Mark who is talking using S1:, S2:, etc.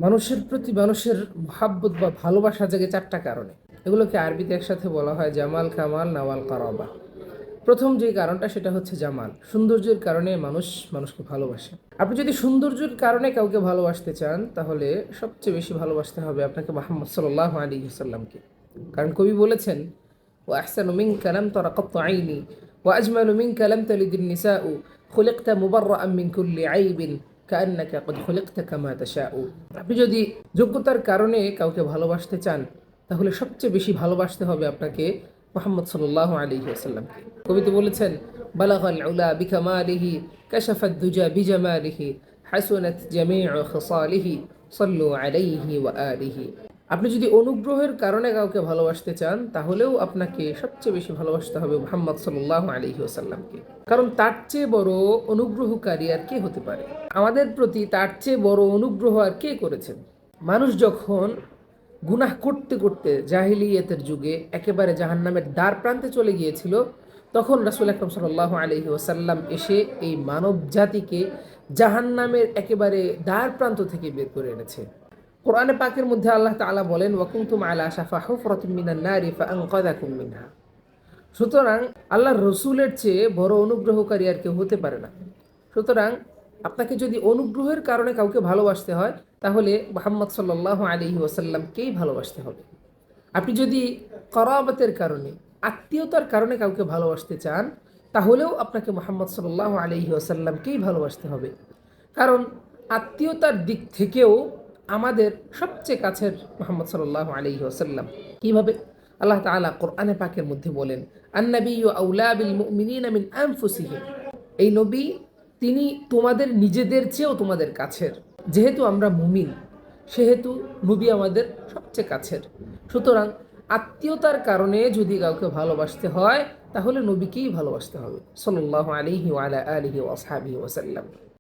S1: মানুষের প্রতি মানুষের মহাব্বত বা ভালোবাসা জাগে চারটা কারণে। এগুলোকে আরবিতে একসাথে বলা হয় জামাল, কামাল, নাওয়াল, কারাবা। প্রথম যে কারণটা সেটা হচ্ছে জামাল, সৌন্দর্যের কারণে মানুষ মানুষকে ভালোবাসে। আপনি যদি সৌন্দর্যের কারণে কাউকে ভালোবাসতে চান তাহলে সবচেয়ে বেশি ভালোবাসতে হবে আপনাকে মুহাম্মদ সাল্লাল্লাহু আলাইহি ওয়াসাল্লামকে। কারণ কবি বলেছেন, ওয়া আহসানু মিনকা লাম তারা কাত্তু আইনি ওয়া আজমালু মিনকা লাম তালিদিন নিসাউ খুলিকতা মুবাররাআন মিন কুল্লি আইবিন কাআন্নাকা ক্বাদ খুলিকতা কামা তাশাউ। আপনি যদি যোগ্যতার কারণে কাউকে ভালোবাসতে চান তাহলে সবচেয়ে বেশি ভালোবাসতে হবে আপনাকে মুহাম্মদ সাল্লাল্লাহু আলাইহি ওয়াসাল্লামকে। কবি তো বলেছেন, বালাগাল উলা বিকামালিহি কাশাফাদ দুজা বিজামালিহি হাসুনাত জামিউ খিসালিহি সাল্লু আলাইহি ওয়া আলিহি। আপনি যদি অনুগ্রহের কারণে কাউকে ভালোবাসতে চান তাহলেও আপনাকে সবচেয়ে বেশি ভালোবাসতে হবে মুহাম্মদ সাল্লাল্লাহু আলাইহি ওয়াসাল্লামকে। কারণ তার চেয়ে বড় অনুগ্রহকারী আর কে হতে পারে? আমাদের প্রতি তার চেয়ে বড় অনুগ্রহ আর কে করেছেন? মানুষ যখন গুনাহ করতে করতে জাহিলিয়াতের যুগে একেবারে জাহান্নামের দ্বার প্রান্তে চলে গিয়েছিল, তখন রাসূল আকরাম সাল্লাল্লাহু আলাইহি ওয়াসাল্লাম এসে এই মানব জাতিকে জাহান্নামের একেবারে দ্বার প্রান্ত থেকে বের করে এনেছে। কোরআনে পাকের মধ্যে আল্লাহ তাআলা বলেন, ওয়া কুনতুম আলা শাফা হুফরাতিন মিনান নারি ফাআনকাযাকুম মিনহা। সুতরাং আল্লাহর রসুলের চেয়ে বড় অনুগ্রহকারী আর কেউ হতে পারে না। সুতরাং আপনাকে যদি অনুগ্রহের কারণে কাউকে ভালোবাসতে হয় তাহলে মুহাম্মদ সাল্লাল্লাহু আলাইহি ওয়াসাল্লামকেই ভালোবাসতে হবে। আপনি যদি করাবতের কারণে, আত্মীয়তার কারণে কাউকে ভালোবাসতে চান তাহলেও আপনাকে মুহাম্মদ সাল্লাল্লাহু আলাইহি ওয়াসাল্লামকেই ভালোবাসতে হবে। কারণ আত্মীয়তার দিক থেকেও আমাদের সবচেয়ে কাছের মুহাম্মদ সাল্লাল্লাহু আলাইহি ওয়াসাল্লাম। কিভাবে? আল্লাহ তাআলা কোরআনে পাকের মধ্যে বলেন, আন-নাবিয়্যু আউলা বিল মুমিনিনা মিন আনফুসিহিম। এই নবী তিনি তোমাদের নিজেদের চেয়েও তোমাদের কাছের। যেহেতু আমরা মুমিন সেহেতু নবী আমাদের সবচেয়ে কাছের। সুতরাং আত্মীয়তার কারণে যদি কাউকে ভালোবাসতে হয় তাহলে নবীকেই ভালোবাসতে হবে সাল্লাল্লাহু আলাইহি ওয়া আলা আলিহি ওয়া আসহাবিহি ওয়াসাল্লাম।